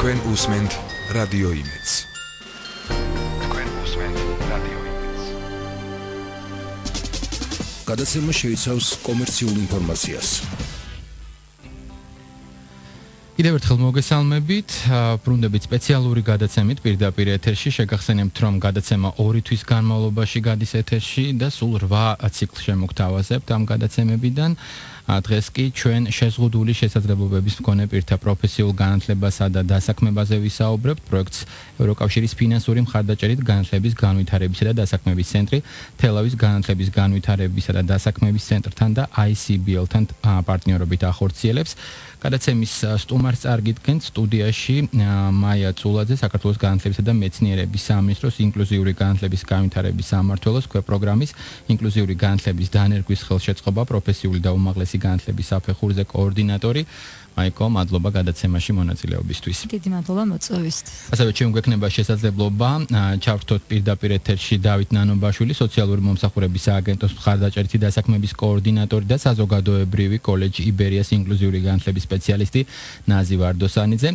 თქვენ უსმენთ რადიო იმედს. გადაცემა შეიცავს კომერციულ ინფორმაციას. კიდევ ერთხელ მოგესალმებით, ბრუნდებით სპეციალური გადაცემით პირდაპირ ეთერში. შეგახსენებთ, რომ გადაცემა 2 თვის განმავლობაში გადის ეთერში და სულ 8 ციკლ შემოგთავაზებთ ამ გადაცემებიდან. დღეს კი ჩვენ შეზღუდული შესაძლებლობების მქონე პირთა პროფესიულ განათლებასა და დასაქმებაზე ვისაუბრებთ. პროექტს ევროკავშირის ფინანსური მხარდაჭერით განათლების განვითარებისა და დასაქმების ცენტრი, თელავის განათლების განვითარებისა და დასაქმების ცენტრთან და ICBL-თან პარტნიორობით ახორციელებს. გადაცემის სტუმარს წარგიდგენთ სტუდიაში მაია წულაძე, საქართველოს განათლებისა და მეცნიერების სამინისტროს ინკლუზიური განათლების განვითარების სამმართველოს პროგრამის ინკლუზიური განათლების დანერგვის ხელშეწყობა პროფესიული და უმაღლესი განათლების საფეხურზე კოორდინატორი. მაიკო, მადლობა გადაცემაში მონაწილეობისთვის. დიდი მადლობა მოწვევისთვის. ასევე ჩვენ გვექნება შესაძლებლობა ჩავრთოთ პირდაპირ ეთერში დავით ნანობაშვილი, სოციალური მომსახურების სააგენტოს მხარდაჭერითი დასაქმების კოორდინატორი და საზოგადოებრივი კოლეჯ იბერიას ინკლუზიური განათლების სპეციალისტი ნაზი ვარდოსანიძე.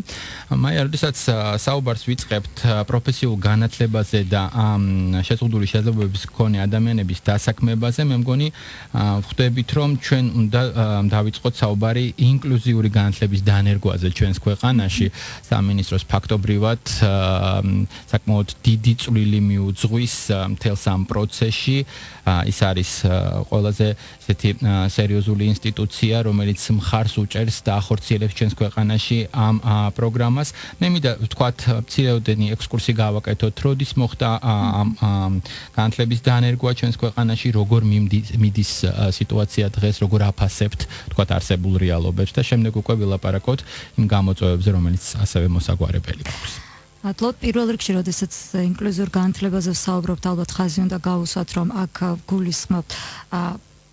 მაია, როდესაც საუბარს ვიწყებთ პროფესიულ განათლებაზე და ამ შეზღუდული შესაძლებლობების მქონე ადამიანების დასაქმებაზე, მე მგონი ხვდებით, რომ ჩვენ უნდა დავიწყოთ საუბარი ინკლუზიური განათლების დანერგვაზე ჩვენს ქვეყანაში. სამინისტროს ფაქტობრივად საკმაოდ დიდი წვლილი მიუძღვის მთელს ამ პროცესში. ის არის ყველაზე ესეთი სერიოზული ინსტიტუცია, რომელიც მხარს უჭერს და ახორციელებს ჩვენს ქვეყანაში ამ პროგრამას. მე მინდა ვთქვათ, მცირეოდენი ექსკურსი გავაკეთოთ, როდის მოხდა ამ განათლების დანერგვა ჩვენს ქვეყანაში, როგორ მიდის სიტუაცია დღეს, როგორ აფასებთ ვთქვათ არსებულ რეალობებს და შემდეგ უკვე ვილაპარაკოთ იმ გამოწვევებზე, რომელიც ასევე მოსაგვარებელი გვაქვს. მადლობ. პირველ რიგში, როდესაც ინკლუზიურ განათლებაზე ვსაუბრობთ, ალბათ ხაზი უნდა გავუსვათ, რომ აქ გულისხმობთ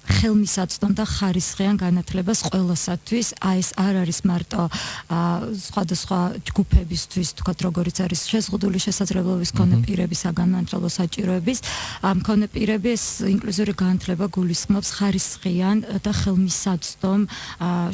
ხელმისაწვდომ და ხარისხიან განათლებას ყველასათვის. ეს არ არის მარტო სხვადასხვა ჯგუფებისთვის, თქვათ, როგორიც არის შეზღუდული შესაძლებლობის მქონე პირების საგანმანათლებლო საჭიროების. მქონე პირების ინკლუზიური განათლება გულისხმობს ხარისხიან და ხელმისაწვდომ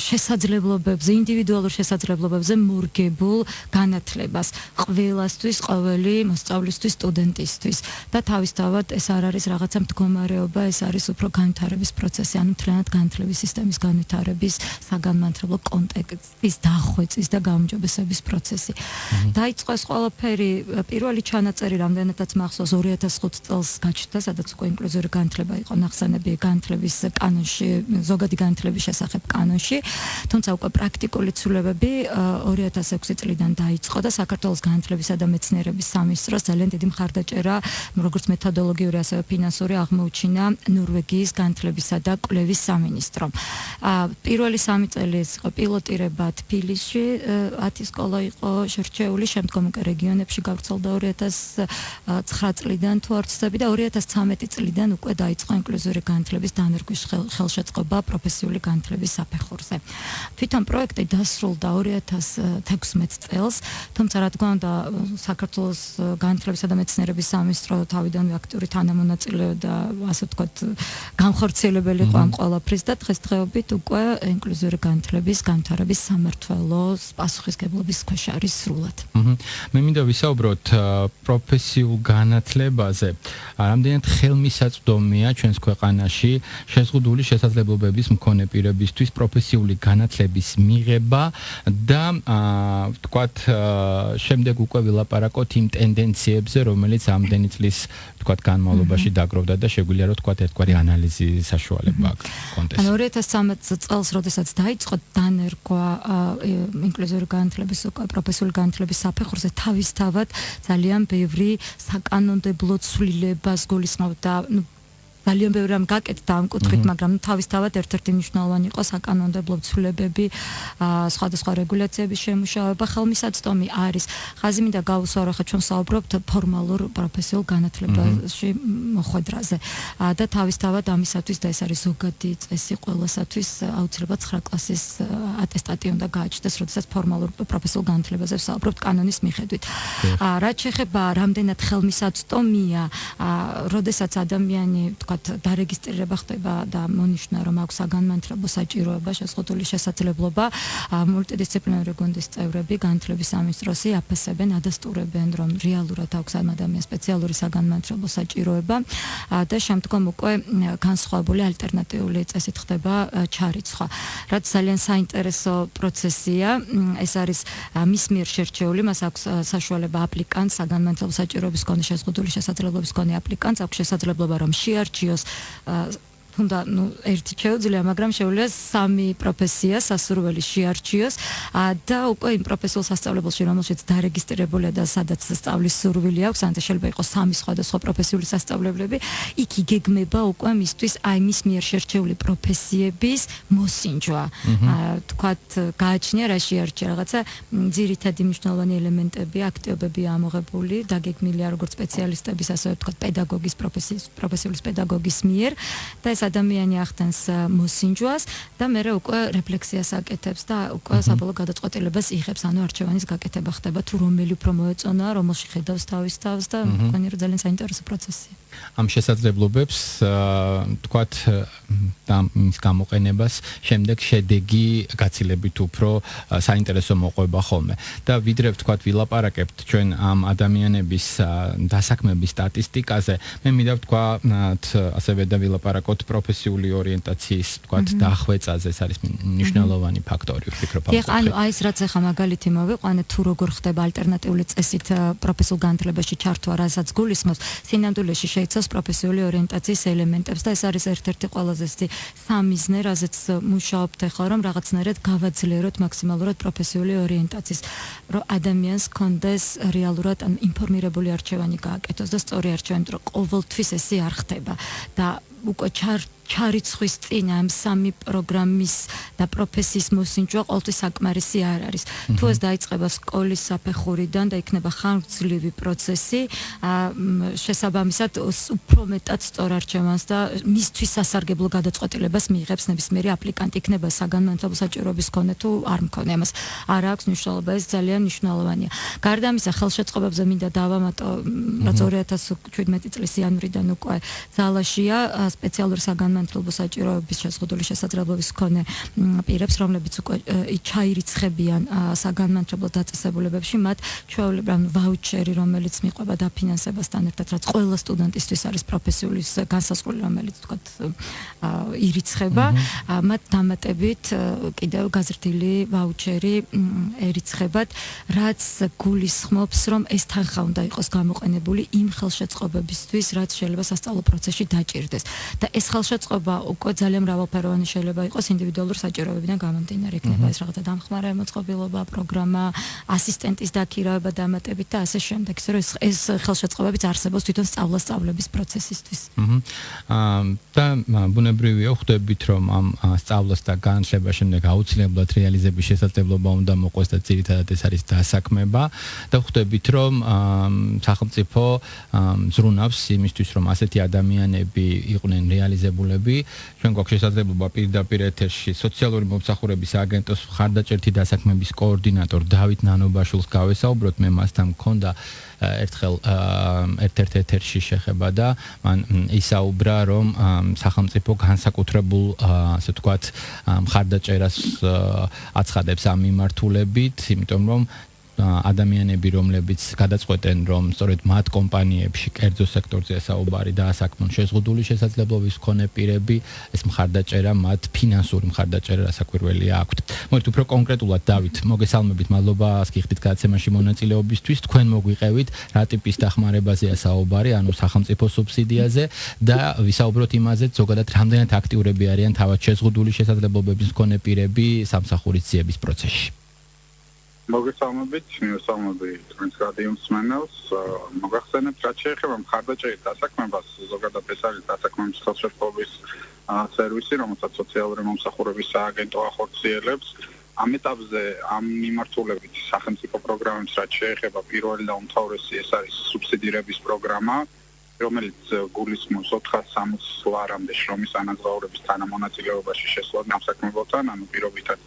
შესაძლებლობებზე, ინდივიდუალურ შესაძლებლობებზე მორგებულ განათლებას ყველასთვის, ყოველი მოსწავლისთვის, სტუდენტისთვის. და თავისთავად ეს არ არის რაღაცა მდგომარეობა, ეს არის უფრო განვითარების პროცესი, ანუ მთლიანად განათლების სისტემის განვითარების, საგანმანათლებლო კონტექსტის დახვეწის და გაუმჯობესების პროცესი. დაიწყო ეს ყველაფერი, პირველი ჩანაწერი რამდენადაც მახსოვს 2005 წელს გაჩნდა, სადაც უკვე ინკლუზიური განათლება იყო ნახსენები განათლების კანონში, ზოგადი განათლების შესახებ კანონში, თუმცა უკვე პრაქტიკული ცვლილებები 2006 წლიდან დაიწყო და საქართველოს განათლებისა და მეცნიერების სამინისტროს ძალიან დიდი მხარდაჭერა, როგორც მეთოდოლოგიური, ასევე ფინანსური აღმოუჩინა ნორვეგიის განათლების და კვლევის სამინისტრომ. პირველი 3 წელი იყო პილოტირება თბილისში, 10 სკოლა იყო შერჩეული, შემდგომ უკვე რეგიონებში გავრცელდა 2009 წლიდან თუ არ ვცდები და 2013 წლიდან უკვე დაიწყო ინკლუზიური განათლების დანერგვის ხელშეწყობა პროფესიული განათლების საფეხურზე. თვითონ პროექტი დასრულდა 2016 წელს, თუმცა რა თქმა უნდა საქართველოს განათლებისა და მეცნიერების სამინისტრო თავიდანვე აქტიური თანამონაწილე და ასე ვთქვათ განხორციელებელი იყო ამ ყველაფრის და დღესდღეობით უკვე ინკლუზიური განათლების განვითარების სამმართველოს პასუხისგებლობის ქვეშ არის სრულად. მე მინდა ვისაუბროთ პროფესიულ განათლებაზე. რამდენად ხელმისაწვდომია ჩვენს ქვეყანაში შეზღუდული შესაძლებლობების მქონე პირებისთვის პროფესიული განათლების მიღება და ვთქვათ შემდეგ უკვე ვილაპარაკოთ იმ ტენდენციებზე, რომელიც ამდენი წლის ვთქვათ განმავლობაში დაგროვდა და შეგვიძლია რომ ვთქვათ ერთგვარი ანალიზი საშუალება აქვს კონტექსტში. 2013 წელს, როდესაც დაიწყო დანერგვა ინკლუზიური განათლების, პროფესიული განათლების საფეხურზე, თავისთავად ძალიან ბევრი საკანონმდებლო ცვლილებას გულისხმობდა. ძალიან ბევრი რამ გაკეთდა ამ კუთხით, მაგრამ თავისთავად ერთ-ერთი მნიშვნელოვანი იყო საკანონმდებლო ცვლილებები, სხვადასხვა რეგულაციების შემუშავება, ხელმისაწვდომი არის. ხაზი მინდა გავუსვა, რომ ხა ჩვენ საუბრობთ ფორმალურ პროფესიულ განათლებაში მოხვედრაზე. და თავისთავად ამისათვის და ეს არის ზოგადი წესი ყველასათვის, აუცილებლად 9 კლასის ატესტატი უნდა გააჩნდეს, როდესაც ფორმალურ პროფესიულ განათლებაზე ვსაუბრობთ კანონის მიხედვით. რაც შეეხება რამდენად ხელმისაწვდომია, როდესაც ადამიანი, თქვათ, დარეგისტრირება ხდება და მონიშნა, რომ აქვს საგანმანათლებლო საჭიროება, შეზღუდული შესაძლებლობა, მულტიდისციპლინარული გუნდის წევრები განათლების სამინისტროსი აფასებენ, ადასტურებენ, რომ რეალურად აქვს ამ ადამიანს სპეციალური საგანმანათლებლო საჭიროება და შემდგომ უკვე განსხვავებული ალტერნატიული წესით ხდება ჩარიცხვა. რაც ძალიან საინტერესო პროცესია, ეს არის მის მიერ შერჩეული, მას აქვს საშუალება აპლიკანტს, საგანმანათლებლო საჭიროების მქონე შეზღუდული შესაძლებლობის მქონე აპლიკანტს აქვს შესაძლებლობა რომ შეარჩიოს თუნდა ერთი შეუძლია, მაგრამ შეუძლია 3 პროფესია სასურველი შეარჩიოს და უკვე იმ პროფესიულ სასწავლებელში, რომელშიც დარეგისტრირებულია და სადაც სწავლის სურვილი აქვს, ან შეიძლება იყოს 3 სხვადასხვა პროფესიული სასწავლებლები, იქ იგეგმება უკვე მისთვის აი მის მიერ შერჩეული პროფესიების მოსინჯვა. თქვათ, გააჩნია რა შეარჩია, რაღაცა ძირითადი მნიშვნელოვანი ელემენტები, აქტივობები ამოღებული, დაგეგმილია როგორც სპეციალისტების, ასევე თქვათ, პედაგოგის პროფესიულის პედაგოგის მიერ და ეს ადამიანი ახდენს მოსინჯვას და მერე უკვე რეფლექსიას აკეთებს და უკვე საბოლოო გადაწყვეტილებას იღებს, ანუ არჩევანის გაკეთება ხდება, თუ რომელი უფრო მოეწონა, რომელში ხედავს თავის თავს და მგონი რომ ძალიან საინტერესო პროცესია. ამ შესაძლებლობებს თქვათ და მის გამოყენებას შემდეგ შედეგი გაცილებით უფრო საინტერესო მოყვება ხოლმე. და ვიდრე თქვათ ვილაპარაკებთ ჩვენ ამ ადამიანების დასაქმების სტატისტიკაზე, მე მინდა ვთქვათ ასევე და ვილაპარაკოთ პროფესიული ორიენტაციის თქვათ დახვეწაზე, ეს არის მნიშვნელოვანი ფაქტორი ვფიქრობ. ანუ აი ეს რაც ახლა მაგალითი მოვიყვანეთ, თუ როგორ ხდება ალტერნატიული წესით პროფესიულ განათლებაში ჩართვა, რასაც გულისხმობს, სინამდვილეში შეიცავს პროფესიული ორიენტაციის ელემენტებს და ეს არის ერთ-ერთი ყველაზე სამიზნე, რაზეც მუშაობთ ახლა, რომ რაღაცნაირად გავაძლიეროთ მაქსიმალურად პროფესიული ორიენტაციის, რომ ადამიანს კონდეს რეალურად ინფორმირებული არჩევანი გააკეთოს და სწორი არჩევანი, რომ ყოველთვის ესე არ ხდება და უკვე ჩარიცხვის წინ ამ 3 პროგრამის და პროფესიის მოსინჯვა ყოველთვის საკმარისი არ არის. თუ ეს დაიწყება სკოლის საფეხურიდან და იქნება ხანგრძლივი პროცესი, შესაბამისად უფრო მეტად სწორ არჩევანს და მისთვის სასარგებლო გადაწყვეტილებას მიიღებს ნებისმიერი აპლიკანტი, იქნება საგანმანათლებლო საჭიროების მქონე თუ არ მქონე, ამას არ აქვს მნიშვნელობა, ეს ძალიან მნიშვნელოვანია. გარდა ამისა, ხელშეწყობებზე მინდა დავამატო, რაც 2017 წლის იანვრიდან უკვე ძალაშია სპეციალური საგანმანათლებლო საჭიროების შეზღუდული შესაძლებლობის მქონე პირებს, რომლებიც უკვე ჩაირიცხებიან საგანმანათლებლო დაწესებულებებში, მათ ჩვეულებრივ ვაუჩერი, რომელიც მიყვება დაფინანსებასთან ერთად, რაც ყველა სტუდენტისთვის არის პროფესიული განსაზღვრული, რომელიც თქვათ ირიცხება, მათ დამატებით კიდევ გაზრდილი ვაუჩერი ერიცხებათ, რაც გულისხმობს, რომ ეს თანხა უნდა იყოს გამოყენებული იმ ხელშეწყობებისთვის, რაც შეიძლება სასწავლო პროცესში დაჭირდეს. და ეს ხელშეწყობა უკვე ძალიან მრავალფეროვანი შეიძლება იყოს ინდივიდუალურ საჭიროებებიდან გამომდინარე, იქნება ეს რაღაცა დამხმარე მოწყობილობა, პროგრამა, ასისტენტის დაქირავება დამატებით და ასე შემდეგ, ისე რომ ეს ხელშეწყობებიც არსებობს თვითონ სწავლების პროცესისთვის. და ბუნებრივია ხვდებით, რომ ამ სწავლას და განათლებას შემდეგ აუცილებლად რეალიზების შესაძლებლობა უნდა მოყვეს და ძირითადად ეს არის დასაქმება და ხვდებით, რომ სახელმწიფო ზრუნავს იმისთვის, რომ ასეთი ადამიანები იყვნენ რეალიზებულები. ჩვენ გვაქვს შესაძლებლობა პირდაპირ ეთერში სოციალური მომსახურების აგენტოს მხარდაჭერითი დასაქმების კოორდინატორ დავით ნანობაშვილს გავესაუბროთ, მე მასთან მქონდა ერთხელ ერთ-ერთ ეთერში შეხება და მან ისაუბრა, რომ სახელმწიფო განსაკუთრებულ ასე ვთქვათ მხარდაჭერას აცხადებს ამ მიმართულებით, იმიტომ რომ ადამიანები, რომლებიც გადაწყვეტენ, რომ სწორედ მათ კომპანიებში, კერძო სექტორზე საუბარი დაასაქმონ შეზღუდული შესაძლებლობის მქონე პირები, ეს მხარდაჭერა მათ ფინანსური მხარდაჭერა რასაკვირველია აქვთ. მოდით უფრო კონკრეტულად დავით, მოგესალმებით, მადლობა გიხდით გადაცემაში მონაწილეობისთვის. თქვენ მოგვიყევით რა ტიპის დახმარებაზეა საუბარი, ანუ სახელმწიფო სუბსიდიაზე და ვისაუბროთ იმაზე, ზოგადად რამდენად აქტიურები არიან თავად შეზღუდული შესაძლებლობების მქონე პირები სამსახურის ძიების პროცესში. მოგესალმებით, მივესალმებით თქვენს რადიო მსმენელს. მოგახსენებთ, რაც შეეხება მხარდაჭერით დასაქმებას, ზოგადად ეს არის დასაქმების ხელშეწყობის სერვისი, რომელსაც სოციალური მომსახურების სააგენტო ახორციელებს. ამ ეტაპზე ამ მიმართულებით სახელმწიფო პროგრამებს, რაც შეეხება პირველი და უმთავრესი, ეს არის სუბსიდირების პროგრამა, რომელიც გულისხმობს 460 ლარამდე შრომის ანაზღაურების თანამონაწილეობაში შესვლად ნავსაქმებელთან, ანუ პირობითად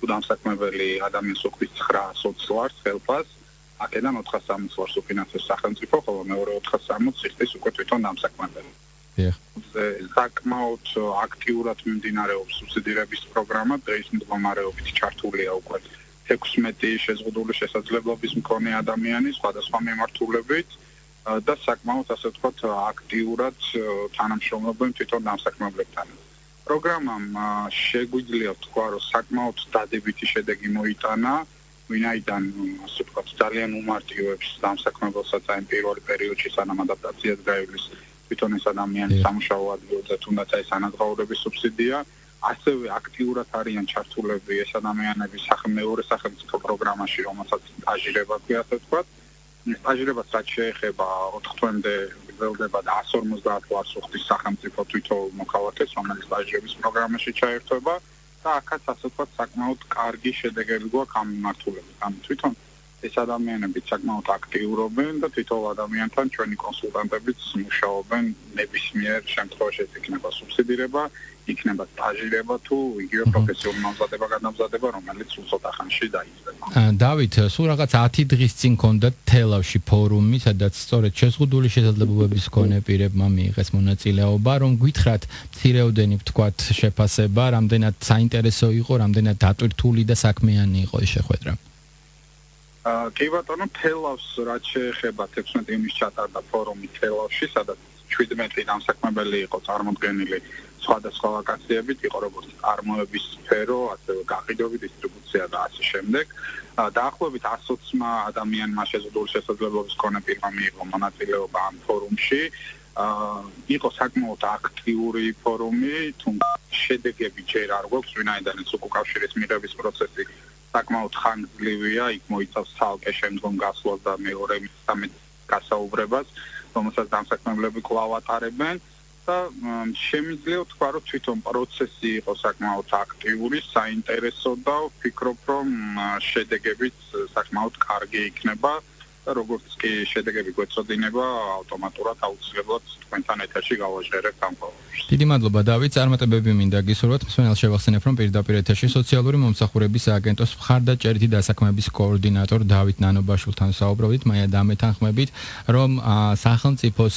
თუ დამსაქმებელი ადამიანს უქმნის 900 ლარს ხელფას, აქედან 460 ლარს უფინანსებს სახელმწიფო, ხოლო მეორე 460 იხდის უკვე თვითონ დამსაქმებელი. საკმაოდ აქტიურად მიმდინარეობს სუბსიდირების პროგრამა, დღის მდგომარეობით ჩართულია უკვე 16 შეზღუდული შესაძლებლობის მქონე ადამიანი სხვადასხვა მიმართულებით და საკმაოდ ასე ვთქვათ აქტიურად თანამშრომლობენ თვითონ დამსაქმებლებთან. პროგრამამ შეგვიძლია ვთქვა, რომ საკმაოდ დადებითი შედეგი მოიტანა, ვინაიდან ასე ვთქვათ ძალიან უმარტივებს დამსაქმებელსაც აი პირველი პერიოდში სანამ ადაპტაციას გაივლის თვითონ ეს ადამიანი სამუშაო ადგილზე თუნდაც ეს ანაზღაურების სუბსიდია, ასევე აქტიურად არიან ჩართულები ეს ადამიანები მეორე სახელმწიფო პროგრამაში, რომელსაც სტაჟირება ქვია, ასე ვთქვათ. სტაჟირებას რაც შეეხება 4 თვემდე გრძელდება და 150 ლარს უხდის სახელმწიფო თვითონ მოქალაქეს, რომელიც სტაჟირების პროგრამაში ჩაერთვება და აქაც ასე ვთქვათ საკმაოდ კარგი შედეგები გვაქვს ამ მიმართულებით. ამ თვითონ ეს ადამიანები საკმაოდ აქტიურობენ და თვითონ ადამიანთან ჩვენი კონსულტანტებიც მუშაობენ ნებისმიერ შემთხვევაში იქნება სუბსიდირება, იქნება სტაჟირება თუ იგივე პროფესიული განმზადება, რომელიც უცოტა ხანში დაიწყება. დავით, სულ რაღაც 10 დღის წინ გქონდათ თელავში ფორუმი, სადაც სწორედ შეზღუდული შესაძლებლობების მქონე პირებმა მიიღეს მონაწილეობა, რომ გითხრათ მცირეოდენი ვთქვათ შეფასება, რამდენად საინტერესო იყო, რამდენად დატვირთული და საქმიანი იყო ეს შეხვედრა. კი ბატონო, თელავს რაც შეეხება 16 ივნისს ჩატარდა ფორუმი თელავში, სადაც 17 დამსაქმებელი იყო წარმოდგენილი სხვადასხვა ვაკანსიებით, იყო როგორც წარმოების სფერო, ასევე გაყიდვები, დისტრიბუცია და ასე შემდეგ. დაახლოებით 120 ადამიანმა შეზღუდული შესაძლებლობის მქონე პირმა მიიღო მონაწილეობა ამ ფორუმში. იყო საკმაოდ აქტიური ფორუმი, თუმცა შედეგები ჯერ არ გვაქვს, ვინაიდან ეს უკავშირის მიღების პროცესი საკმაოდ ხანგრძლივია, იქ მოიცავს ცალკე შემდგომ გასვლას და მეორე მესამე გასაუბრებას, რომელსაც დამსაქმებლები კვლავ ატარებენ და შემიძლია ვთქვა, რომ თვითონ პროცესი იყო საკმაოდ აქტიური, საინტერესო და ვფიქრობ, რომ შედეგებიც საკმაოდ კარგი იქნება და როგორც კი შედეგები გვეწოდინება, ავტომატურად აუცილებლად თქვენთან ეთერში გავაჟღერებთ ამ ფორუმს. დიდი მადლობა დავით, წარმატებები მინდა გისურვოთ. მსმენელს შევახსენებ, რომ პირდაპირ ეთერში სოციალური მომსახურების სააგენტოს მხარდაჭერითი დასაქმების კოორდინატორ დავით ნანობაშვილთან საუბრობდით, მაია დამეთანხმებით, რომ სახელმწიფოს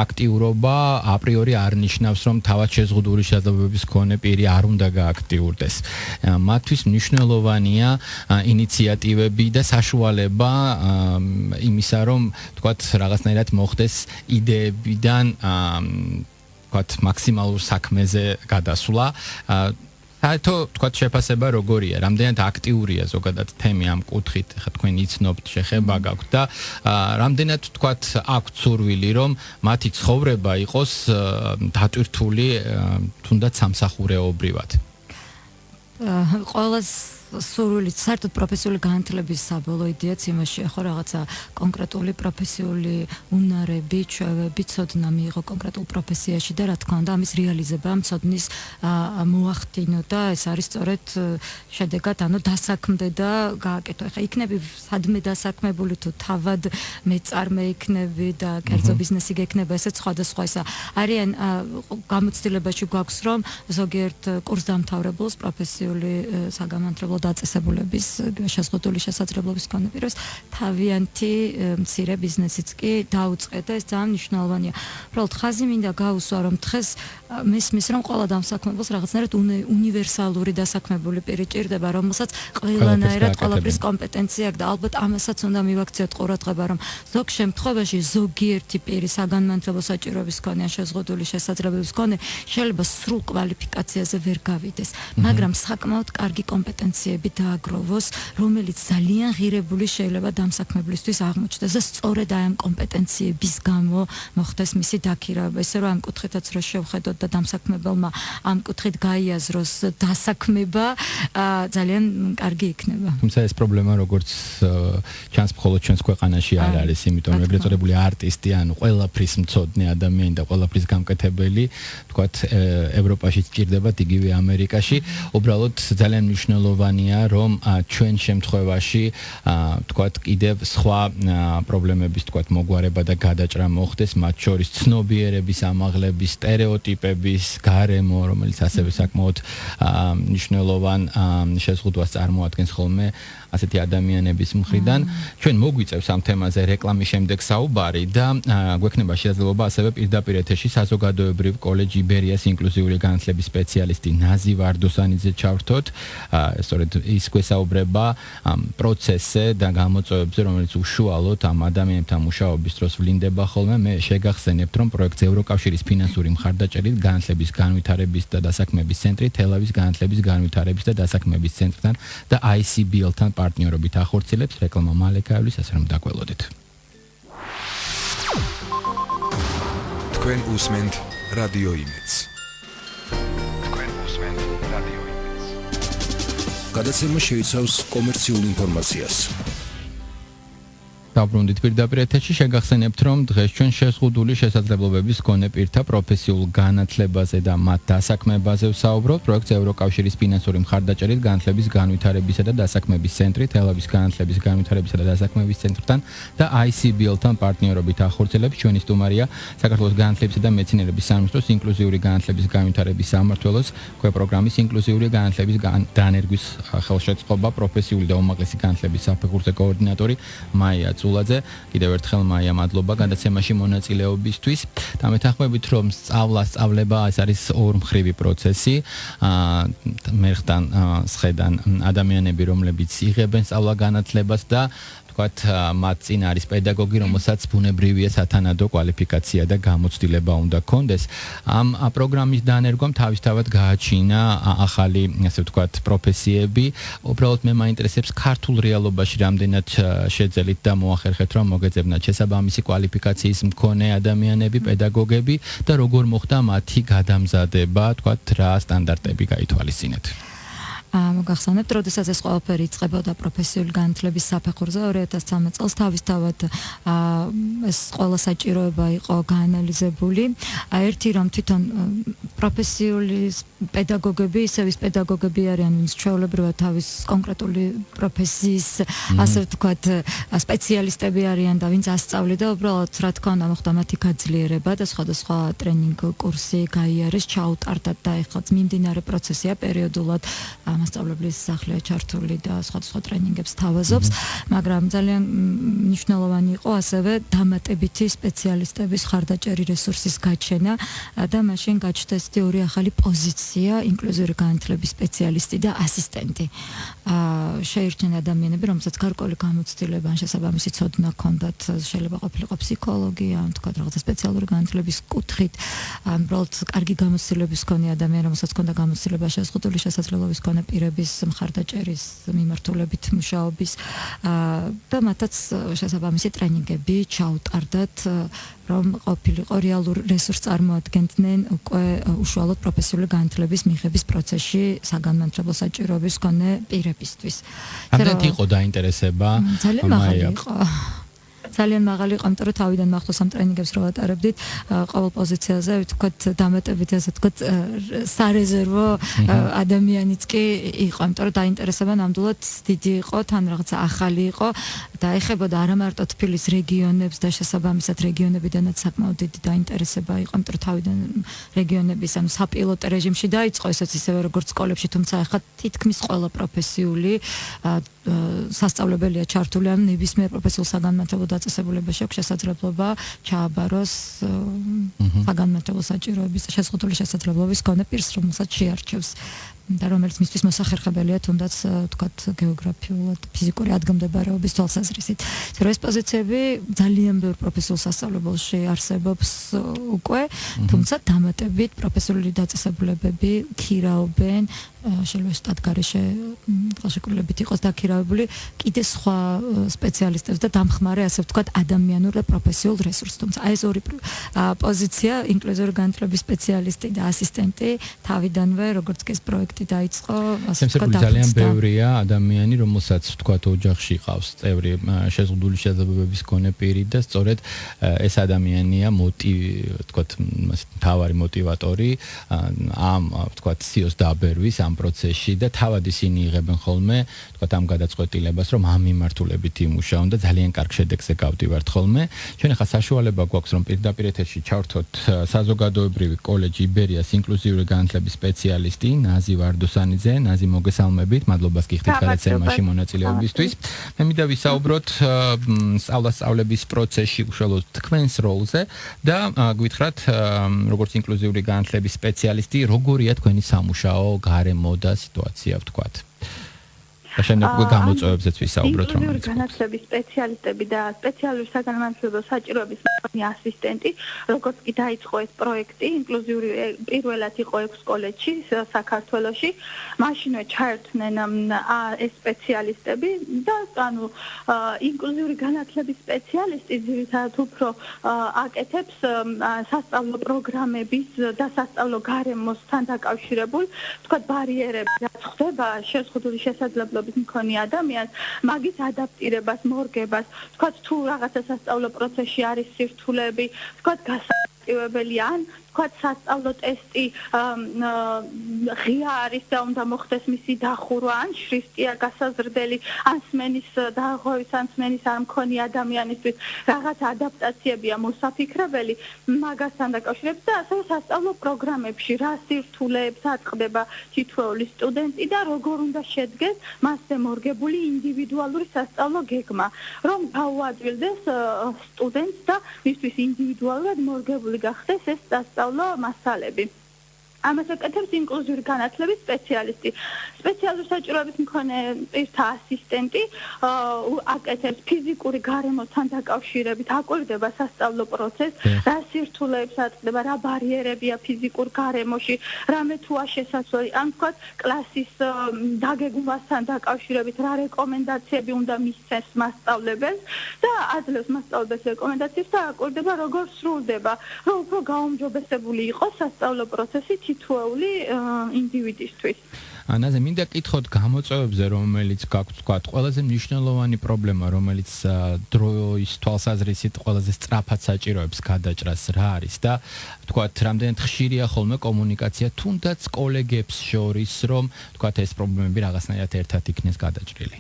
აქტიურობა აპრიორი არ ნიშნავს, რომ თავად შეზღუდული შესაძლებლობების მქონე პირი არ უნდა გააქტიურდეს. მათთვის მნიშვნელოვანია ინიციატივები და საშუალება იმისა, რომ თქვათ რაღაცნაირად მოხდეს იდეებიდან თქვათ მაქსიმალურ საქმეზე გადასვლა. საერთო თქვათ შეფასება როგორია? რამდენად აქტიურია ზოგადად თემი ამ კუთხით? ხა თქვენ იცნობთ, შეხება გაქვთ და რამდენად თქვათ აქვთ სურვილი, რომ მათი ცხოვრება იყოს დატვირთული თუნდაც სამსახურეობრივად? ყველას სურვილი საერთოდ პროფესიული განათლების საბოლოო იდეაც იმაშია, ხო, რაღაცა კონკრეტული პროფესიული უნარები, ჩვევები, ცოდნა მიიღო კონკრეტულ პროფესიაში და რა თქმა უნდა ამის რეალიზება ცოდნის მოახდინო და ეს არის სწორედ შედეგად, ანუ დასაქმდე და გააკეთო. ხა იქნები სადმე დასაქმებული თუ თავად მეწარმე იქნები და კერძო ბიზნესი გექნება, ესეც სხვადასხვა ისა. არიან გამოცდილებაში გვაქვს, რომ ზოგიერთ კურსდამთავრებულს პროფესიული საგამანათლებლო დაწესებულების შეზღუდული შესაძლებლობის მქონე პირებს თავიანთი მცირე ბიზნესიც კი დაუწყეთ და ეს ძალიან მნიშვნელოვანია. უბრალოდ ხაზი მინდა გაუსვა, რომ დღეს მესმის, რომ ყველა დამსაქმებელს რაღაცნაირად უნივერსალური დასაქმებული პირი ჭირდება, რომელსაც ყველანაირად ყველაფრის კომპეტენცია აქვს და ალბათ ამასაც უნდა მივაქციოთ ყურადღება, რომ ზოგ შემთხვევაში ზოგიერთი პირი საგანმანათლებლო საჭიროების მქონე ან შეზღუდული შესაძლებლობის მქონე შეიძლება სრულ კვალიფიკაციაზე ვერ გავიდეს, მაგრამ საკმაოდ კარგი კომპეტენციები დააგროვოს, რომელიც ძალიან ღირებული შეიძლება დამსაქმებლისთვის აღმოჩნდეს და სწორედ აი ამ კომპეტენციების გამო მოხდეს მისი დაქირავება. ესე რომ ამ კუთხითაც რო შევხედოთ და დამსაქმებელმა ამ კუთხით გაიაზროს დასაქმება, ძალიან კარგი იქნება. თუმცა ეს პრობლემა როგორც ჩანს მხოლოდ ჩვენს ქვეყანაში არ არის, იმიტომ რომ ეგრეთ წოდებული არტისტი, ანუ ყველაფრის მცოდნე ადამიანი და ყველაფრის გამკეთებელი, თქვათ ევროპაში სჭირდებათ, იგივე ამერიკაში, უბრალოდ ძალიან მნიშვნელოვანია მნიშვნელოვანია, რომ ჩვენ შემთხვევაში თქვათ კიდევ სხვა პრობლემების თქვათ მოგვარება და გადაჭრა მოხდეს, მათ შორის ცნობიერების ამაღლების, სტერეოტიპების გარემო, რომელიც ასევე საკმაოდ მნიშვნელოვან შეზღუდვას წარმოადგენს ხოლმე ასეთი ადამიანების მხრიდან. ჩვენ მოგვიწევს ამ თემაზე რეკლამის შემდეგ საუბარი და გვექნება შესაძლებლობა ასევე პირდაპირ ეთერში საზოგადოებრივ კოლეჯ იბერიას ინკლუზიური განათლების სპეციალისტი ნაზი ვარდოსანიძე ჩავრთოთ. სწორედ ის გვესაუბრება ამ პროცესზე და გამოწვევებზე, რომელიც უშუალოდ ამ ადამიანებთან მუშაობის დროს ვლინდება ხოლმე. მე შეგახსენებთ, რომ პროექტს ევროკავშირის ფინანსური მხარდაჭერით განათლების განვითარების და დასაქმების ცენტრი, თელავის განათლების განვითარების და დასაქმების ცენტრთან და ICBL-თან პარტნიორობით ახორციელებს. რეკლამა მალე გაივლის, ასე რომ დაგველოდეთ. თქვენ უსმენთ რადიო იმედს. გადაცემა შეიცავს კომერციულ ინფორმაციას. დაბრუნდით პირდაპირ ეთერში, შეგახსენებთ, რომ დღეს ჩვენ შეზღუდული შესაძლებლობების მქონე პირთა პროფესიულ განათლებაზე და მათ დასაქმებაზე ვსაუბრობთ. პროექტს ევროკავშირის ფინანსური მხარდაჭერით განათლების განვითარებისა და დასაქმების ცენტრი, თელავის განათლების განვითარებისა და დასაქმების ცენტრთან და ICBL-თან პარტნიორობით ახორციელებს. ჩვენი სტუმარია საქართველოს განათლებისა და მეცნიერების სამინისტროს ინკლუზიური განათლების განვითარების სამმართველოს პროგრამის ინკლუზიური განათლების დანერგვის ხელშეწყობა პროფესიული და უმაღლესი განათლების საფეხურზე კოორდინატორი მაია წულაძე. კიდევ ერთხელ მაია, მადლობა გადაცემაში მონაწილეობისთვის. და მეთანხმებით, რომ სწავლება ეს არის ორმხრივი პროცესი. მერხთან სხედან ადამიანები, რომლებიც იღებენ სწავლა-განათლებას და თქვათ მათ წინ არის პედაგოგი, რომელსაც ბუნებრივია სათანადო კვალიფიკაცია და გამოცდილება უნდა ჰქონდეს. ამ პროგრამის დანერგვამ თავისთავად გააჩინა ახალი, ასე ვთქვათ, პროფესიები. უბრალოდ მე მაინტერესებს ქართულ რეალობაში რამდენად შეძელით და მოახერხეთ, რომ მოგეძებნათ შესაბამისი კვალიფიკაციის მქონე ადამიანები, პედაგოგები და როგორ მოხდა მათი გადამზადება, თქვათ, რა სტანდარტები გაითვალისწინეთ. მოგახსენებთ, როდესაც ეს ყველაფერი იწყებოდა პროფესიული განათლების საფეხურზე 2013 წელს, თავისთავად ეს ყველა საჭიროება იყო გაანალიზებული. ერთი რომ თვითონ პროფესიული პედაგოგები, ისევ ის პედაგოგები არიან, ვინც ჩვეულებრივად თავის კონკრეტული პროფესიის, ასე ვთქვათ, სპეციალისტები არიან და ვინც ასწავლიდა, უბრალოდ რა თქმა უნდა მოხდა მათი გაძლიერება და სხვადასხვა ტრენინგ კურსი გაიარეს, ჩაუტარდათ და ეხლა მიმდინარე პროცესია პერიოდულად მასწავლებლის სახლია ჩართული და სხვადასხვა ტრენინგებს თავაზობს, მაგრამ ძალიან მნიშვნელოვანი იყო ასევე დამატებითი სპეციალისტების ხარდაჭერი რესურსის გაჩენა და მაშინ გაჩნდეს ორი ახალი პოზიცია, ინკლუზიური განათლების სპეციალისტი და ასისტენტი. შეირჩნენ ადამიანები, რომელსაც გარკვეული გამოცდილება ან შესაბამისი ცოდნა ჰქონდათ, შეიძლება ყოფილიყო ფსიქოლოგი, ან თქვათ რაღაცა სპეციალური განათლების კუთხით, უბრალოდ კარგი გამოცდილების მქონე ადამიანი, რომელსაც ჰქონდა გამოცდილება შეზღუდული შესაძლებლობის მქონე პირების მხარდაჭერის მიმართულებით მუშაობის და მათაც შესაბამისი ტრენინგები ჩაუტარდათ, რომ ყოფილიყო რეალურ რესურსს წარმოადგენდნენ უკვე უშუალოდ პროფესიული განათლების მიღების პროცესში საგანმანათლებლო საჭიროების მქონე პირებისთვის. ამდენად იყო დაინტერესება? ძალიან მაღალი იყო. ძალიან მაღალი იყო, იმიტომ რომ თავიდან მახსოვს ამ ტრენინგებს რო ვატარებდით, ყოველ პოზიციაზე ვთქვათ დამატებით, ასე ვთქვათ, სარეზერვო ადამიანიც კი იყო, იმიტომ რომ დაინტერესება ნამდვილად დიდი იყო, თან რაღაცა ახალი იყო და ეხებოდა არა მარტო თბილის რეგიონებს და შესაბამისად რეგიონებიდანაც საკმაოდ დიდი დაინტერესება იყო, იმიტომ რომ თავიდან რეგიონების ანუ საპილოტო რეჟიმში დაიწყო, ესეც ისევე როგორც სკოლებში, თუმცა ეხლა თითქმის ყველა პროფესიული სასწავლებელია ჩართული ან ნებისმიერ პროფესიულ საგანმანათლებლო დაწესებულებაში აქვს შესაძლებლობა ჩააბაროს საგანმანათლებლო საჭიროების და შეზღუდული შესაძლებლობის მქონე პირს, რომელსაც შეარჩევს და რომელიც მისთვის მოსახერხებელია თუნდაც ვთქვათ გეოგრაფიულად, ფიზიკური ადგილმდებარეობის თვალსაზრისით. რომ ეს პოზიციები ძალიან ბევრ პროფესიულ სასწავლებელში არსებობს უკვე, თუმცა დამატებით პროფესიული დაწესებულებები ქირაობენ, შეიძლება სტატგარეშე ხელშეკრულებით იყოს დაქირავებული კიდე სხვა სპეციალისტებს და დამხმარე, ასე ვთქვათ, ადამიანურ და პროფესიულ რესურსს. თუმცა ეს ორი პოზიცია, ინკლუზიური განათლების სპეციალისტი და ასისტენტი, თავიდანვე, როგორც კი ეს პროექტი პროექტი დაიწყო, ასე ვთქვათ, ძალიან ბევრია ადამიანი, რომელსაც ვთქვათ ოჯახში ყავს წევრი შეზღუდული შესაძლებლობების მქონე პირი და სწორედ ეს ადამიანია ვთქვათ, მთავარი мотиваტორი ამ ვთქვათ სიოს დაბერვის ამ პროცესში და თავად ისინი იღებენ ხოლმე ვთქვათ ამ გადაწყვეტილებას, რომ ამ მიმართულებით იმუშაონ და ძალიან კარგ შედეგზე გავდივართ ხოლმე. ჩვენ ახლა საშუალება გვაქვს რომ პირდაპირ ეთერში ჩავთოთ საზოგადოებრივი კოლეჯი იბერიას ინკლუზიური განათლების სპეციალისტი ნაზი ვარდუსანიძე. ნაზი, მოგესალმებით, მადლობას გიხდით გადაცემაში მონაწილეობისთვის. მე მინდა ვისაუბროთ სწავლების პროცესში უშუალოდ თქვენს როლზე და გვითხრათ როგორც ინკლუზიური განათლების სპეციალისტი, როგორია თქვენი სამუშაო გარემო და სიტუაცია, ვთქვათ. და შემდეგ გამოწვევებზეც ვისაუბროთ, ინკლუზიური განათლების სპეციალისტები და სპეციალური საგანმანათლებლო საჭიროების ასისტენტი, როგორც კი დაიწყო ეს პროექტი, ინკლუზიური პირველად იყო 6 კოლეჯში საქართველოში, მაშინვე ჩაერთვნენ ეს სპეციალისტები და ანუ ინკლუზიური განათლების სპეციალისტი ძირითადად უფრო აკეთებს სასწავლო პროგრამების და სასწავლო გარემოსთან დაკავშირებულ, თქვათ, ბარიერებს, რაც ხდება შეზღუდული შესაძლებლობებით მქონე ადამიანს, მაგის ადაპტირებას, მორგებას, თქვათ, თუ რაღაცა სასწავლო პროცესში არის სირთულეები, თქვათ, გასააკეთებელი ან თქვათ სასწავლო ტესტი ღია არის და უნდა მოხდეს მისი დახურვა, ან შრიფტია გასაზრდელი, ან სმენის დაღოვის, ან სმენის არ მქონე ადამიანისთვის რაღაც ადაპტაციებია მოსაფიქრებელი, მაგასთან დაკავშირებით და ასევე სასწავლო პროგრამებში რა სირთულეებს აწყდება თითოეული სტუდენტი და როგორ უნდა შედგეს მასზე მორგებული ინდივიდუალური სასწავლო გეგმა, რომ გაუადვილდეს სტუდენტს და მისთვის ინდივიდუალურად მორგებული გახდეს ეს სასწავლო მასალები. ამას აკეთებს ინკლუზიური განათლების სპეციალისტი. სპეციალური საჭიროების მქონე პირთა ასისტენტი აკეთებს ფიზიკური გარემოსთან დაკავშირებით, აკვირდება სასწავლო პროცესს, რა სირთულეებს აწყდება, რა ბარიერებია ფიზიკურ გარემოში, რამე თუა შესაძლოა, ან თქვათ, კლასის დაგეგმვასთან დაკავშირებით, რა რეკომენდაციები უნდა მისცეს მასწავლებელს და აძლევს მასწავლებელს რეკომენდაციებს და აკვირდება, როგორ სრულდება, რომ უფრო გაუმჯობესებული იყოს სასწავლო პროცესი თითოეული ინდივიდისთვის. ანაზე მინდა კითხოთ გამოწვევებზე, რომელიც გაქვთ, თქვათ, ყველაზე მნიშვნელოვანი პრობლემა, რომელიც დროის თვალსაზრისით ყველაზე სწრაფად საჭიროებს გადაჭრას რა არის და თქვათ, რამდენად ხშირია ხოლმე კომუნიკაცია თუნდაც კოლეგებს შორის, რომ თქვათ, ეს პრობლემები რაღაცნაირად ერთად იქნეს გადაჭრილი.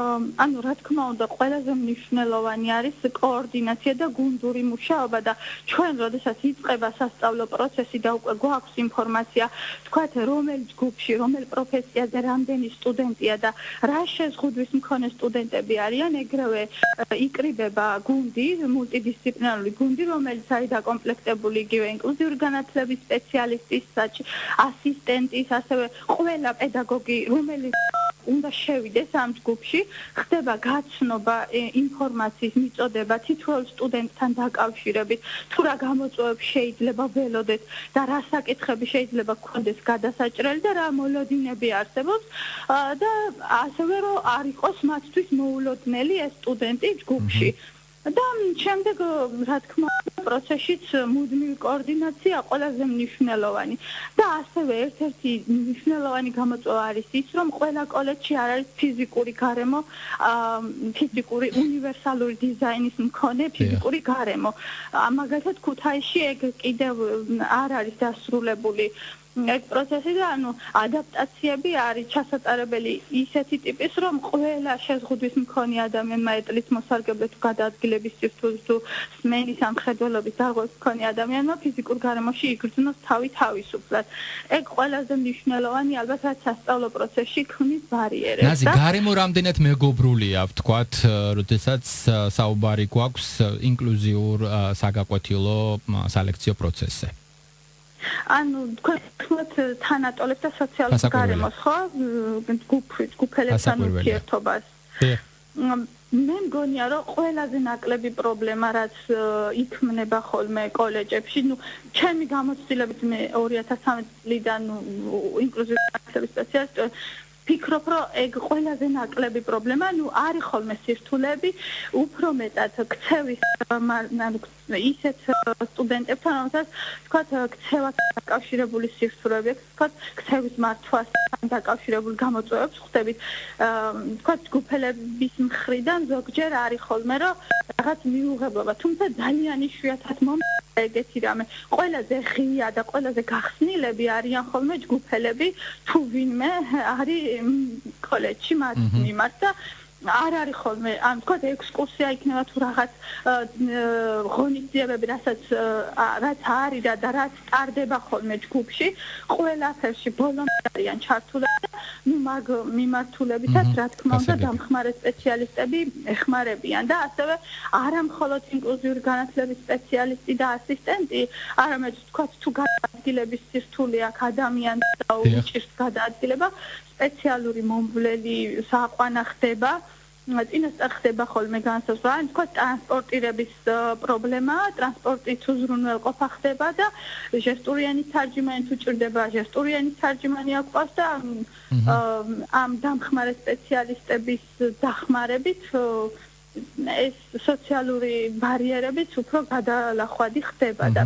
ანუ რა თქმა უნდა, ყველაზე მნიშვნელოვანი არის კოორდინაცია და გუნდური მუშაობა და ჩვენ, როდესაც იწყება სასწავლო პროცესი და უკვე გვაქვს ინფორმაცია, თქვათ, რომელ ჯგუფში, რომელ პროფესიაზე რამდენი სტუდენტია და რა შეზღუდვის მქონე სტუდენტები არიან, ეგრევე იკრიბება გუნდი, მულტიდისციპლინარული გუნდი, რომელიც არის დაკომპლექტებული იგივე ინკლუზიური განათლების სპეციალისტის, ასისტენტის, ასევე ყველა პედაგოგი, რომელიც უნდა შევიდეს ამ ჯგუფში, ხდება გაცნობა ინფორმაციის მიწოდება თითოეულ სტუდენტთან დაკავშირებით, თუ რა გამოწვევებს შეიძლება ველოდეთ და რა საკითხები შეიძლება გქონდეს გადასაჭრელი და რა მოლოდინები არსებობს და ასევე რომ არ იყოს მათთვის მოულოდნელი ეს სტუდენტი ჯგუფში. და შემდეგ, რა თქმა უნდა, პროცესშიც მუდმივი კოორდინაცია ყველაზე მნიშვნელოვანი. და ასევე ერთ-ერთი მნიშვნელოვანი გამოწვევა არის ის, რომ ყველა კოლეჯში არ არის ფიზიკური გარემო, ფიზიკური უნივერსალური დიზაინის მქონე ფიზიკური გარემო. მაგალითად, ქუთაისში ეგ კიდევ არ არის დასრულებული. ეს პროცესი და ანუ ადაპტაციები არის ჩასატარებელი ისეთი ტიპის, რომ ყველა შეზღუდვის მქონე ადამიანმა ეტლის მოსარგებლე თუ გადაადგილების სირთულეს თუ სმენის ამხედველობის დარღვევის მქონე ადამიანმა ფიზიკურ გარემოში იგრძნოს თავი თავისუფლად. ეგ ყველაზე მნიშვნელოვანი ალბათ რაც სასწავლო პროცესში ქმნის ბარიერებს. ნაზი, გარემო რამდენად მეგობრულია, ვთქვათ, როდესაც საუბარი გვაქვს ინკლუზიურ საგაკვეთილო სალექციო პროცესზე. ანუ თქვენ თანატოლებს და სოციალურ გარემოს, ხო? ჯგუფელებთან ურთიერთობას. მე მგონია, რომ ყველაზე ნაკლები პრობლემა, რაც იქმნება ხოლმე კოლეჯებში, ჩემი გამოცდილებით მე 2013 წლიდან ინკლუზიური განათლების სპეციალისტი ფიქრობ, რომ ეგ ყველაზე ნაკლები პრობლემა, არის ხოლმე სირთულეები, უფრო მეტად ქცევის ისეთ სტუდენტებთან, რომელსაც თქვათ ქცევას დაკავშირებული სირთულეები აქვს, თქვათ ქცევის მართვასთან დაკავშირებული გამოწვევებს ხვდებით, თქვათ ჯგუფელების მხრიდან ზოგჯერ არის ხოლმე, რომ რაღაც მიუღებლობა, თუმცა ძალიან იშვიათად მომწონს ეგეთი რამე. ყველაზე ღია და ყველაზე გახსნილები არიან ხოლმე ჯგუფელები, თუ ვინმე არის კოლეჯში მათ მიმართ და არ არის ხოლმე, ამ თქვა ექსკურსია იქნება თუ რაღაც ღონისძიებები, რაც არის და რაც ტარდება ხოლმე ჯგუფში, ყველაფერში ბოლომდე არიან ჩართულები და მაგ მიმართულებითაც რა თქმა უნდა დამხმარე სპეციალისტები ეხმარებიან და ასევე არა მხოლოდ ინკლუზიური განათლების სპეციალისტი და ასისტენტი, არამედ თქვა თუ გადაადგილების სირთულე აქვს ადამიანს და უჭირს გადაადგილება, სპეციალური მომვლელი საყვანა ხდება, წინასწარ ხდება ხოლმე განსაზღვრა, თქვა ტრანსპორტირების პრობლემა, ტრანსპორტით უზრუნველყოფა ხდება და ჟესტურიანი თარჯიმანი თუ ჭირდება, ჟესტურიანი თარჯიმანი აქვს და ამ დამხმარე სპეციალისტების დახმარებით ეს სოციალური ბარიერებიც უფრო გადალახვადი ხდება და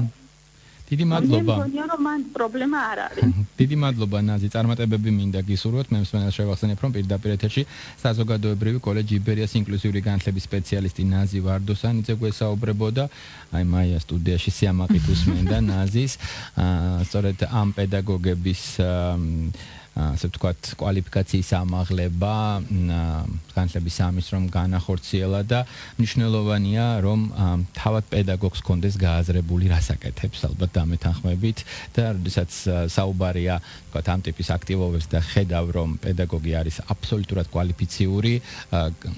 დიდი მადლობა. მე მგონია რომ მან პრობლემა არ არის. დიდი მადლობა ნაზი, წარმატებები მინდა გისურვოთ. მე მსმენელს შევახსენებ, რომ პირდაპირ ეთერში საზოგადოებრივი კოლეჯი იბერიას ინკლუზიური განათლების სპეციალისტი ნაზი ვარდოსანიძე გვესაუბრებოდა. აი მაია სტუდიაში სიამაყით უსმენდა ნაზის. სწორედ ამ პედაგოგების ასე ვთქვათ, კვალიფიკაციის ამაღლება განათლების სამინისტროს რომ განახორციელა და მნიშვნელოვანია, რომ თავად პედაგოგს კონდეს გააზრებული რასაკეთებს, ალბათ დამეთანხმებით და როდესაც საუბარია, ვთქვათ, ამ ტიპის აქტივობებს და ხედავ, რომ პედაგოგი არის აბსოლუტურად კვალიფიციური,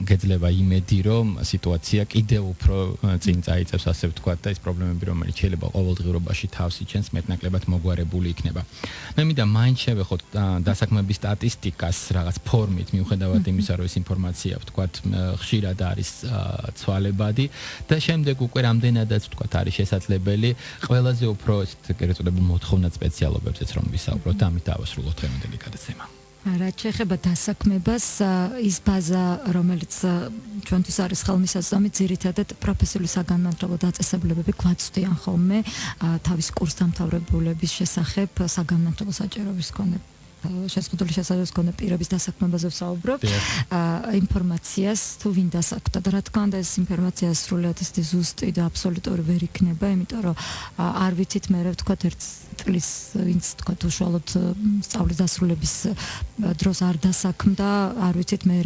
გეძლება იმედი, რომ სიტუაცია კიდევ უფრო წინ წაიწევს, ასე ვთქვათ, და ეს პრობლემები, რომელიც შეიძლება ყოველდღიურობაში თავს იჩენს, მეტნაკლებად მოგვარებული იქნება. მე მინდა მაინც შევეხოთ დასაქმების სტატისტიკას რაღაც ფორმით, მიუხედავად იმისა, რომ ეს ინფორმაცია, ვთქვათ, ხშირად არის ცვალებადი და შემდეგ უკვე რამდენადაც, ვთქვათ, არის შესაძლებელი ყველაზე უფრო ეგრეთ წოდებულ მოთხოვნად სპეციალობებზეც რომ ვისაუბროთ, ამით დავასრულოთ დღევანდელი გადაცემა. რაც შეეხება დასაქმებას, ის ბაზა, რომელიც ჩვენთვის არის ხელმისაწვდომი, ძირითადად პროფესიული საგანმანათლებლო დაწესებულებები გვაწვდიან ხოლმე თავის კურსდამთავრებულების შესახებ საგანმანათლებლო საჭიროების მქონე შეზღუდული შესაძლებლობის მქონე პირების დასაქმებაზე ვსაუბრობ. ინფორმაციას თუ ვინ დასაქმდა და რა თქმა უნდა ეს ინფორმაცია სრულად ისეთი ზუსტი და აბსოლუტური ვერ იქნება, იმიტომ რომ არ ვიცით მე ვთქვათ ერთ წლის ვინც ვთქვათ უშუალოდ სწავლის დასრულების დროს არ დასაქმდა, არ ვიცით მე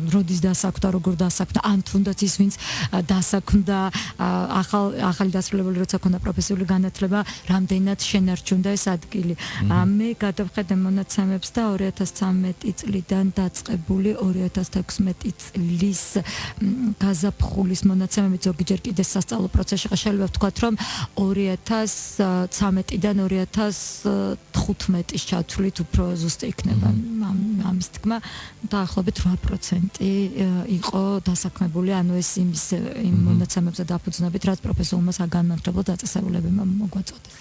როდის დასაქმდა, როგორ დასაქმდა, ან თუნდაც ის ვინც დასაქმდა ახალი დასრულებული როცა ქონდა პროფესიული განათლება, რამდენად შენარჩუნდა ეს ადგილი. მე გადავხედე მონაცემებს და 2013 წლიდან დაწყებული 2016 წლის გაზაფხულის მონაცემებით ზოგჯერ კიდე სასწავლო პროცესში შეიძლება ვთქვათ, რომ 2013-დან 2015-ის ჩათვლით უფრო ზუსტი იქნება ამის თქმა, დაახლოებით 8% იყო დასაქმებული, ანუ ეს იმ მონაცემებზე დაფუძნებით, რაც პროფესიულმა საგანმანათლებლო დაწესებულებებმა მოგვაწოდეს.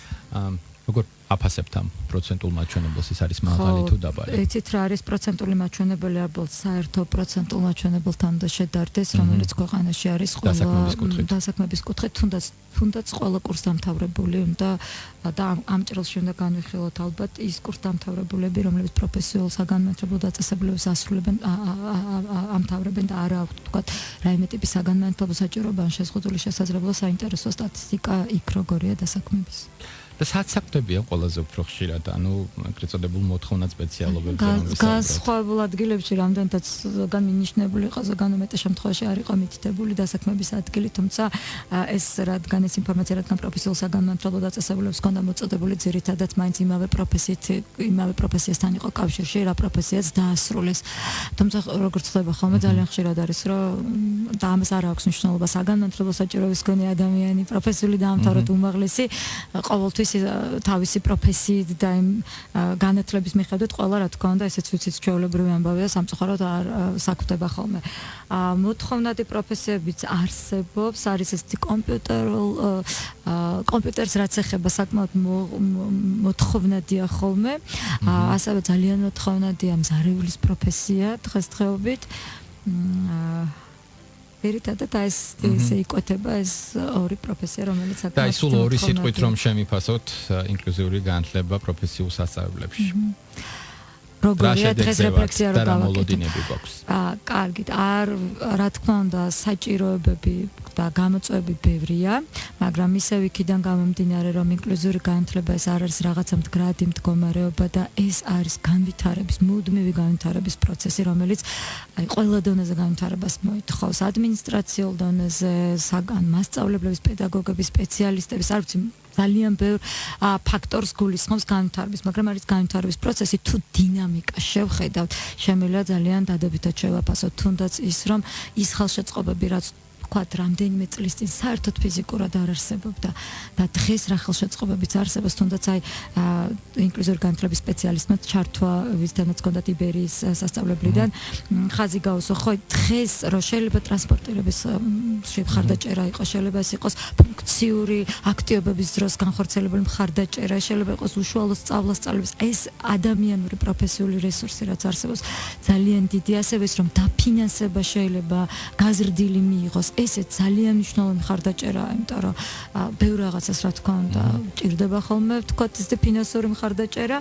როგორ აფასებთ ამ პროცენტულ მაჩვენებელს, ის არის მაღალი თუ დაბალი? იცით რა არის პროცენტული მაჩვენებელი, ალბათ საერთო პროცენტულ მაჩვენებელთან და შედარდეს, რომელიც ქვეყანაში არის დასაქმების კუთხით, თუნდაც ყველა კურსდამთავრებული უნდა და ამ ჭრილში უნდა განვიხილოთ ალბათ ის კურსდამთავრებულები, რომლებიც პროფესიულ საგანმანათლებლო დაწესებულებებს ასრულებენ, ამთავრებენ და არა აქვთ თქვათ რაიმე ტიპის საგანმანათლებლო საჭიროება ან შეზღუდული შესაძლებლობა საინტერესო სტატისტიკა იქ როგორია დასაქმების. და საცაქმდებია ყველაზე უფრო ხშირად, ანუ ეგრეთ წოდებულ მოთხოვნად სპეციალობებზე განსხვავებულ ადგილებში რამდენადაც ზოგან მინიშნებული იყო, ზოგან უმეტეს შემთხვევაში არ იყო მითითებული დასაქმების ადგილი, თუმცა ეს რადგან ეს ინფორმაცია რადგან პროფესიულ საგანმანათლებლო დაწესებულებებს ჰქონდა მოწოდებული, ძირითადად მაინც იმავე პროფესიასთან იყო კავშირში, რა პროფესიაც დაასრულეს. თუმცა როგორც ხდება ხოლმე ძალიან ხშირად არის, რომ და ამას არ აქვს მნიშვნელობა საგანმანათლებლო საჭიროების მქონე ადამიანი, პროფესიული დაამთავროთ უმაღლესი, ყოველთვის თავისი პროფესიით და იმ განათლების მიხედვით ყველა რა თქმა უნდა ესეც ვიცით ჩვეულებრივი ამბავია სამწუხაროდ არ საქმდება ხოლმე. მოთხოვნადი პროფესიებიც არსებობს, არის ესეთი კომპიუტერს რაც ეხება საკმაოდ მოთხოვნადია ხოლმე. ასევე ძალიან მოთხოვნადია მზარეულის პროფესია დღესდღეობით. ერთადად ეს იკვეთება ეს ორი პროფესია, რომელიც და ის სულ ორი სიტყვით რომ შემიფასოთ ინკლუზიური განათლება პროფესიულ სასწავლებლებში. როგორია დღეს რეფლექსია რომ გამოლოდინები გვაქვს. კარგით, რა თქმა უნდა, საჭიროებები და გამოწვევები ბევრია, მაგრამ ისევ იქიდან გამომდინარე, რომ ინკლუზიური განათლება ეს არ არის რაღაცა მდგრადი მდგომარეობა და ეს არის განვითარების, მუდმივი განვითარების პროცესი, რომელიც ყველა დონეზე განვითარებას მოითხოვს, ადმინისტრაციულ დონეზე, მასწავლებლების, პედაგოგების, სპეციალისტების, არ ვიცი ძალიან ბევრ ფაქტორს გულისხმობს განვითარების, მაგრამ არის განვითარების პროცესი, თუ დინამიკა შევხედავთ, შემიძლია ძალიან დადებითად შევაფასოთ, თუნდაც ის, რომ ის ხელშეწყობები, რაც ვთქვათ, რამდენიმე წლის წინ საერთოდ ფიზიკურად არ არსებობდა და დღეს რა ხელშეწყობებიც არსებობს, თუნდაც აი ინკლუზიური განათლების სპეციალისტმა ჩართვა, ვისთანაც ჰქონდათ იბერიის სასწავლებლიდან, ხაზი გაუსვა, ხო, დღეს რო შეიძლება ტრანსპორტირების მხარდაჭერა იყოს, შეიძლება ეს იყოს ფუნქციური აქტივობების დროს განხორციელებული მხარდაჭერა, შეიძლება იყოს უშუალო სწავლასწავლების, ეს ადამიანური პროფესიული რესურსი რაც არსებობს, ძალიან დიდი, ასევე ის რომ დაფინანსება შეიძლება გაზრდილი მიიღოს, ესეც ძალიან მნიშვნელოვანი მხარდაჭერაა, იმიტომ რომ ბევრ რაღაცას რა თქმა უნდა ჭირდება ხოლმე, ვთქვათ, ეს ფინანსური მხარდაჭერა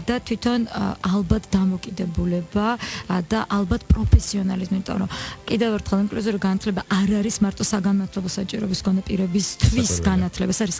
და თვითონ ალბათ დამოკიდებულება და ალბათ პროფესიონალიზმი, იმიტომ რომ კიდევ ერთხელ ინკლუზიური განათლება არ არის მარტო საგანმანათლებლო საჭიროების მქონე პირებისთვის განათლება, ეს არის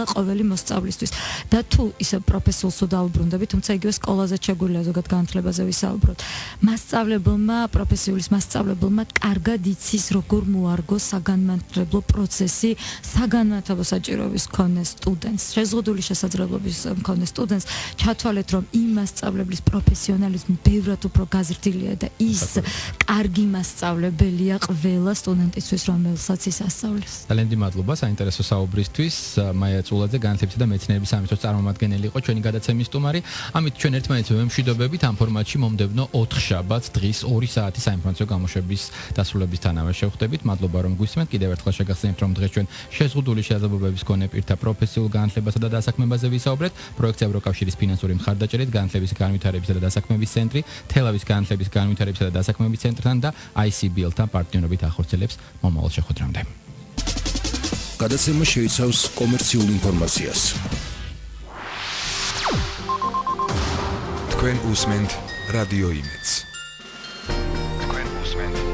ყოველი მოსწავლისთვის და თუ ისე პროფესიულს დავუბრუნდებით, თუმცა იგივე სკოლაზე შეგვიძლია ზოგად განათლებაზე ვისაუბროთ. მასწავლებელმა, პროფესიულის მასწავლებელმა კარგად იცის როგორ მოარგოს საგანმანათლებლო პროცესი საგანმანათლებლო საჭიროების მქონე სტუდენტს, შეზღუდული შესაძლებლობის მქონე სტუდენტს, ჩათვალეთ, რომ იმ მასწავლებლის პროფესიონალიზმი ბევრად უფრო გაზრდილია და ის კარგი მასწავლებელია ყველა სტუდენტისთვის, რომელსაც ის ასწავლის. ძალიან დიდი მადლობა საინტერესო საუბრისთვის. მაია წულაძე, განათლებისა და მეცნიერების სამინისტროს წარმომადგენელი იყო ჩვენი გადაცემის სტუმარი. ამით ჩვენ ერთმანეთს ვემშვიდობებით ამ ფორმატში მომდევნო 4 შაბათს დღის 2 საათი საინფორმაციო გამოშვების დასრულებისთანავე შევხვდებით. მადლობა რომ გვისმენთ. კიდევ ერთხელ შეგახსენებთ, რომ დღეს ჩვენ შეზღუდული შესაძლებლობების მქონე პირთა პროფესიულ განათლებასა და დასაქმებაზე ვისაუბრეთ. პროექტს ევროკავშირის ფინანსური მხარდაჭერით განათლების განვითარებისა და დასაქმების ცენტრი, თელავის განათლების განვითარებისა და დასაქმების ცენტრთან და ICBL-თან პარტნიორობით ახორციელებს მომავალ შეხვედრამდე. გადაცემა შეიცავს კომერციულ ინფორმაციას. თქვენ უსმენთ რადიო იმედს. თქვენ უსმენთ